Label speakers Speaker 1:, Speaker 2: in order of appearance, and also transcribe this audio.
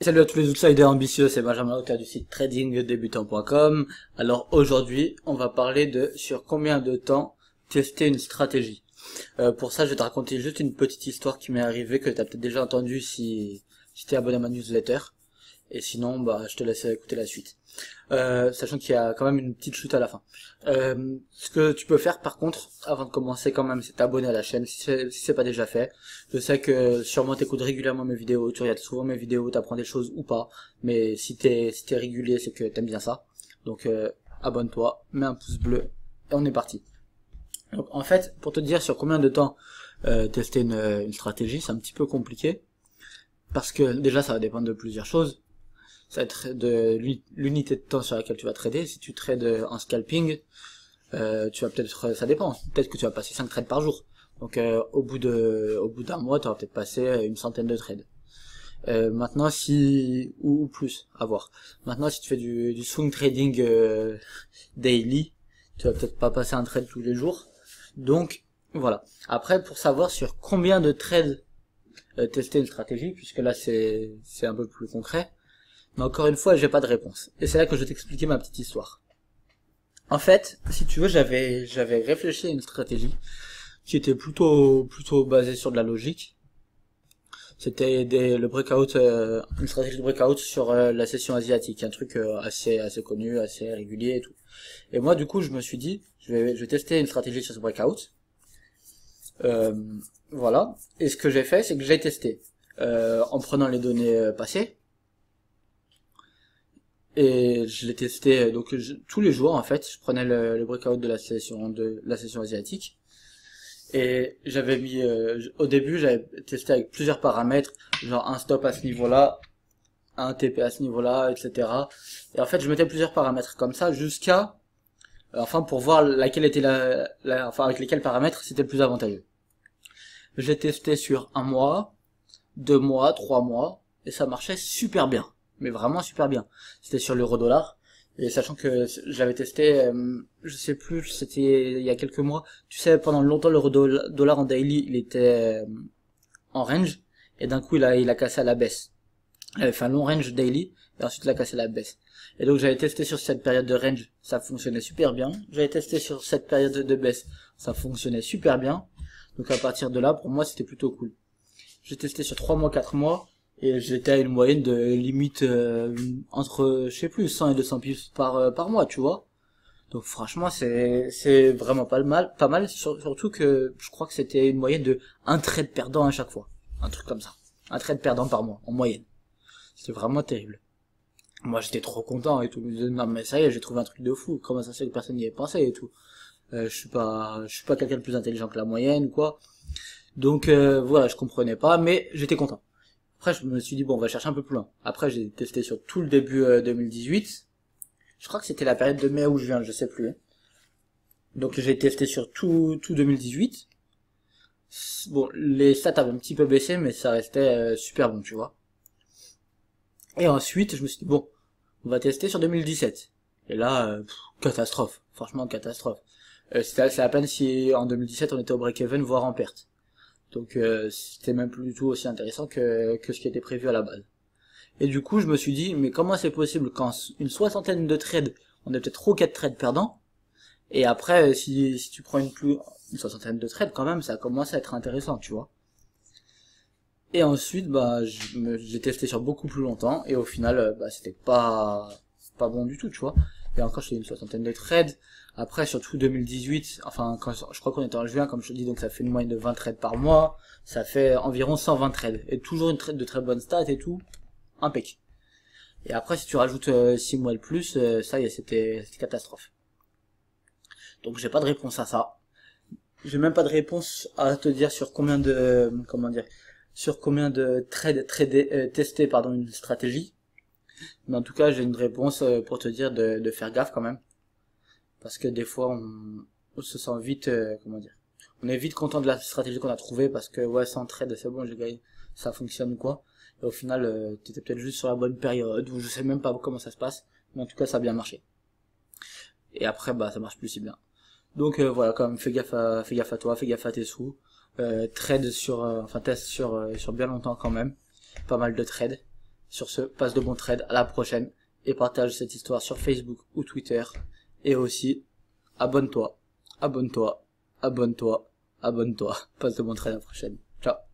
Speaker 1: Salut à tous les outsiders ambitieux, c'est Benjamin, auteur du site tradingdebutant.com. Alors aujourd'hui, on va parler de sur combien de temps tester une stratégie. Pour ça, je vais te raconter juste une petite histoire qui m'est arrivée, que tu as peut-être déjà entendu si tu es abonné à ma newsletter. Et sinon, je te laisse écouter la suite. Sachant qu'il y a quand même une petite chute à la fin. Ce que tu peux faire par contre, avant de commencer quand même, c'est t'abonner à la chaîne si c'est pas déjà fait. Je sais que sûrement t'écoutes régulièrement mes vidéos, tu regardes souvent mes vidéos, t'apprends des choses ou pas. Mais si t'es régulier, c'est que t'aimes bien ça. Donc abonne-toi, mets un pouce bleu et on est parti. Donc en fait, pour te dire sur combien de temps tester une stratégie, c'est un petit peu compliqué. Parce que déjà ça va dépendre de plusieurs choses. Ça va être de l'unité de temps sur laquelle tu vas trader. Si tu trades en scalping, tu vas peut-être, ça dépend, peut-être que tu vas passer 5 trades par jour. Donc au bout d'un mois, tu vas peut-être passer une centaine de trades. Maintenant ou plus, à voir. Maintenant si tu fais du swing trading daily, tu vas peut-être pas passer un trade tous les jours. Donc voilà. Après, pour savoir sur combien de trades tester une stratégie, puisque là c'est un peu plus concret. Mais encore une fois, j'ai pas de réponse. Et c'est là que je vais t'expliquer ma petite histoire. En fait, si tu veux, j'avais réfléchi à une stratégie qui était plutôt basée sur de la logique. C'était le breakout, une stratégie de breakout sur la session asiatique, un truc assez connu, assez régulier et tout. Et moi, du coup, je me suis dit, je vais tester une stratégie sur ce breakout. Voilà. Et ce que j'ai fait, c'est que j'ai testé en prenant les données passées. Et je l'ai testé donc tous les jours en fait. Je prenais le breakout de la session asiatique. Et j'avais mis au début, j'avais testé avec plusieurs paramètres, genre un stop à ce niveau-là, un TP à ce niveau-là, etc. Et en fait, je mettais plusieurs paramètres comme ça jusqu'à pour voir laquelle était avec lesquels paramètres c'était le plus avantageux. J'ai testé sur 1 mois, 2 mois, 3 mois, et ça marchait super bien. Mais vraiment super bien. C'était sur l'euro-dollar, et sachant que j'avais testé, je sais plus, c'était il y a quelques mois. Tu sais, pendant longtemps, l'euro-dollar en daily, il était en range, et d'un coup, il a cassé à la baisse. Il avait fait un long range daily, et ensuite il a cassé à la baisse. Et donc j'avais testé sur cette période de range, ça fonctionnait super bien. J'avais testé sur cette période de baisse, ça fonctionnait super bien. Donc à partir de là, pour moi, c'était plutôt cool. J'ai testé sur 3 mois, 4 mois, et j'étais à une moyenne de limite entre, je sais plus, 100 et 200 pips par mois, tu vois. Donc franchement, c'est vraiment pas mal, surtout que je crois que c'était une moyenne de un trade perdant à chaque fois. Un truc comme ça. Un trade perdant par mois, en moyenne. C'était vraiment terrible. Moi, j'étais trop content et tout. Non, mais ça y est, j'ai trouvé un truc de fou. Comment ça se fait que personne n'y ait pensé et tout. Je suis pas quelqu'un de plus intelligent que la moyenne, quoi. Donc voilà, je comprenais pas, mais j'étais content. Après, je me suis dit, bon, on va chercher un peu plus loin. Après, j'ai testé sur tout le début 2018. Je crois que c'était la période de mai ou juin, je sais plus. Donc, j'ai testé sur tout 2018. Bon, les stats avaient un petit peu baissé, mais ça restait super bon, tu vois. Et ensuite, je me suis dit, bon, on va tester sur 2017. Et là, catastrophe. Franchement, catastrophe. C'est à peine si en 2017, on était au break-even, voire en perte. Donc c'était même plus du tout aussi intéressant que ce qui était prévu à la base. Et du coup, je me suis dit, mais comment c'est possible qu'en une soixantaine de trades, on a peut-être 3 ou 4 trades perdants, et après, si tu prends une soixantaine de trades, quand même, ça commence à être intéressant, tu vois. Et ensuite, j'ai testé sur beaucoup plus longtemps, et au final, c'était pas bon du tout, tu vois. Et encore, j'ai une soixantaine de trades. Après, surtout 2018, je crois qu'on était en juin, comme je te dis, donc ça fait une moyenne de 20 trades par mois. Ça fait environ 120 trades. Et toujours une trade de très bonne stats et tout. Impec. Et après, si tu rajoutes 6 mois de plus, ça y est, c'était catastrophe. Donc j'ai pas de réponse à ça. J'ai même pas de réponse à te dire sur combien de, trades testés, une stratégie. Mais en tout cas, j'ai une réponse pour te dire de faire gaffe quand même. Parce que des fois, on se sent vite, on est vite content de la stratégie qu'on a trouvée parce que, ouais, sans trade, c'est bon, j'ai gagné, ça fonctionne ou quoi. Et au final, t'étais peut-être juste sur la bonne période, ou je sais même pas comment ça se passe. Mais en tout cas, ça a bien marché. Et après, ça marche plus si bien. Donc, voilà, quand même, fais gaffe à toi, fais gaffe à tes sous. Trade teste sur bien longtemps quand même. Pas mal de trades. Sur ce, passe de bons trades, à la prochaine, et partage cette histoire sur Facebook ou Twitter. Et aussi, abonne-toi, abonne-toi, abonne-toi, abonne-toi. Passe de bons trades, à la prochaine. Ciao.